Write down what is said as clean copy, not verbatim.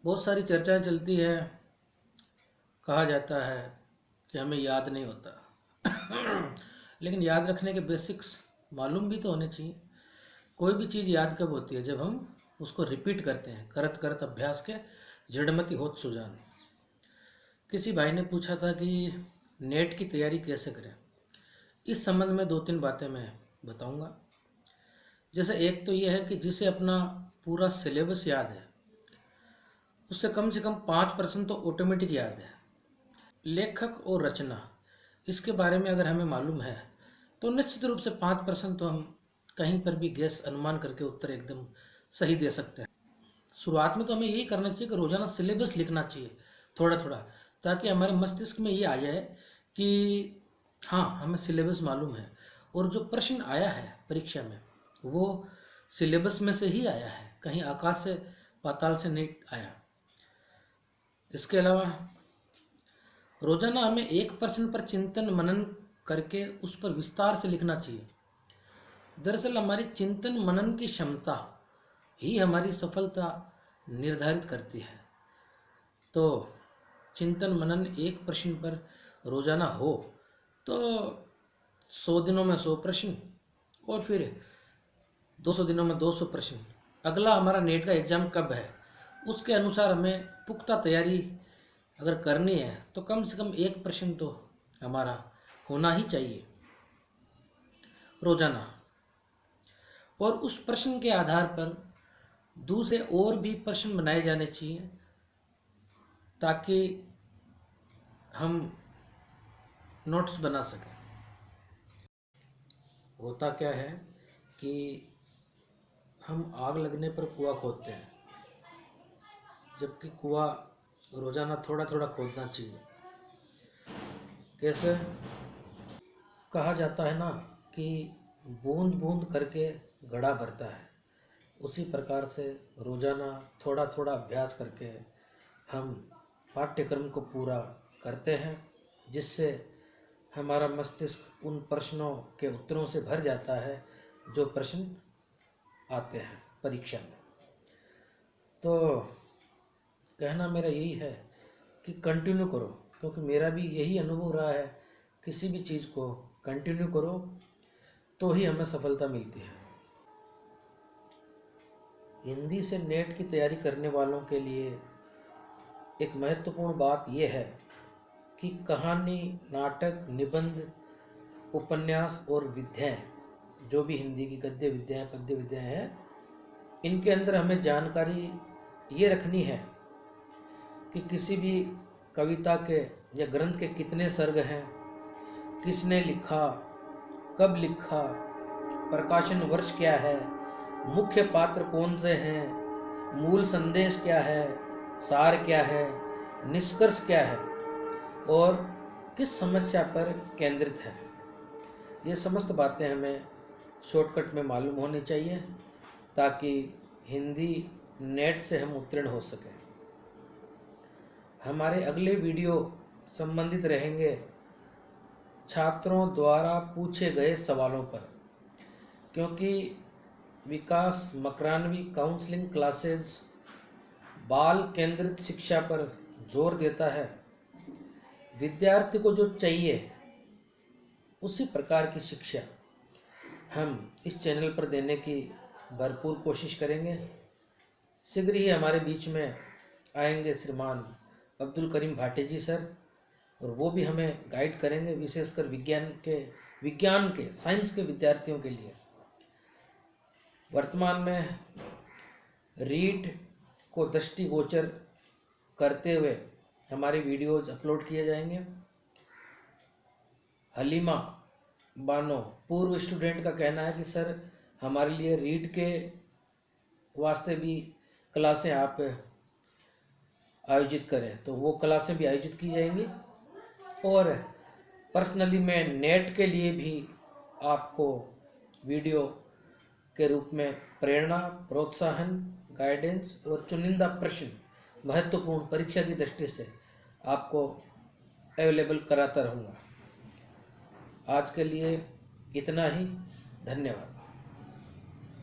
बहुत सारी चर्चाएं चलती है, कहा जाता है कि हमें याद नहीं होता। लेकिन याद रखने के बेसिक्स मालूम भी तो होने चाहिए। कोई भी चीज़ याद कब होती है? जब हम उसको रिपीट करते हैं। करत करत अभ्यास के जड़मति होत सुजान। किसी भाई ने पूछा था कि नेट की तैयारी कैसे करें। इस संबंध में 2-3 बातें मैं बताऊंगा। जैसे एक तो यह है कि जिसे अपना पूरा सिलेबस याद है उससे कम से कम 5% तो ऑटोमेटिक याद है। लेखक और रचना, इसके बारे में अगर हमें मालूम है तो निश्चित रूप से 5% तो हम कहीं पर भी गैस अनुमान करके उत्तर एकदम सही दे सकते हैं। शुरुआत में तो हमें यही करना चाहिए कि रोजाना सिलेबस लिखना चाहिए थोड़ा थोड़ा, ताकि हमारे मस्तिष्क में ये आ जाए कि हाँ, हमें सिलेबस मालूम है और जो प्रश्न आया है परीक्षा में वो सिलेबस में से ही आया है, कहीं आकाश से पाताल से नहीं आया। इसके अलावा रोजाना हमें एक प्रश्न पर चिंतन मनन करके उस पर विस्तार से लिखना चाहिए। दरअसल हमारी चिंतन मनन की क्षमता ही हमारी सफलता निर्धारित करती है। तो चिंतन मनन एक प्रश्न पर रोजाना हो तो 100 दिनों में 100 प्रश्न और फिर 200 दिनों में 200 प्रश्न। अगला हमारा नेट का एग्ज़ाम कब है उसके अनुसार हमें पुख्ता तैयारी अगर करनी है तो कम से कम एक प्रश्न तो हमारा होना ही चाहिए रोजाना। और उस प्रश्न के आधार पर दूसरे और भी प्रश्न बनाए जाने चाहिए ताकि हम नोट्स बना सकें। होता क्या है कि हम आग लगने पर कुआं खोदते हैं, जबकि कुआं रोजाना थोड़ा थोड़ा खोदना चाहिए। कैसे? कहा जाता है ना कि बूंद बूंद करके घड़ा भरता है। उसी प्रकार से रोजाना थोड़ा थोड़ा अभ्यास करके हम पाठ्यक्रम को पूरा करते हैं, जिससे हमारा मस्तिष्क उन प्रश्नों के उत्तरों से भर जाता है जो प्रश्न आते हैं परीक्षा में। तो कहना मेरा यही है कि कंटिन्यू करो, क्योंकि मेरा भी यही अनुभव रहा है। किसी भी चीज़ को कंटिन्यू करो तो ही हमें सफलता मिलती है। हिंदी से नेट की तैयारी करने वालों के लिए एक महत्वपूर्ण बात यह है कि कहानी, नाटक, निबंध, उपन्यास और विद्याएं, जो भी हिंदी की गद्य विद्याएं, पद्य विद्याएं हैं, इनके अंदर हमें जानकारी ये रखनी है कि किसी भी कविता के या ग्रंथ के कितने सर्ग हैं, किसने लिखा, कब लिखा, प्रकाशन वर्ष क्या है, मुख्य पात्र कौन से हैं, मूल संदेश क्या है, सार क्या है, निष्कर्ष क्या है और किस समस्या पर केंद्रित है। ये समस्त बातें हमें शॉर्टकट में मालूम होनी चाहिए ताकि हिंदी नेट से हम उत्तीर्ण हो सकें। हमारे अगले वीडियो संबंधित रहेंगे छात्रों द्वारा पूछे गए सवालों पर, क्योंकि विकास मकरानवी काउंसलिंग क्लासेस बाल केंद्रित शिक्षा पर जोर देता है। विद्यार्थी को जो चाहिए उसी प्रकार की शिक्षा हम इस चैनल पर देने की भरपूर कोशिश करेंगे। शीघ्र ही हमारे बीच में आएंगे श्रीमान अब्दुल करीम भाटे जी सर, और वो भी हमें गाइड करेंगे, विशेषकर विज्ञान के साइंस के विद्यार्थियों के लिए। वर्तमान में रीड को दृष्टिगोचर करते हुए हमारे वीडियोज अपलोड किए जाएंगे। हलीमा बानो पूर्व स्टूडेंट का कहना है कि सर हमारे लिए रीड के वास्ते भी क्लासें आप आयोजित करें, तो वो क्लासें भी आयोजित की जाएंगी। और पर्सनली मैं नेट के लिए भी आपको वीडियो के रूप में प्रेरणा, प्रोत्साहन, गाइडेंस और चुनिंदा प्रश्न महत्वपूर्ण परीक्षा की दृष्टि से आपको अवेलेबल कराता रहूँगा। आज के लिए इतना ही। धन्यवाद।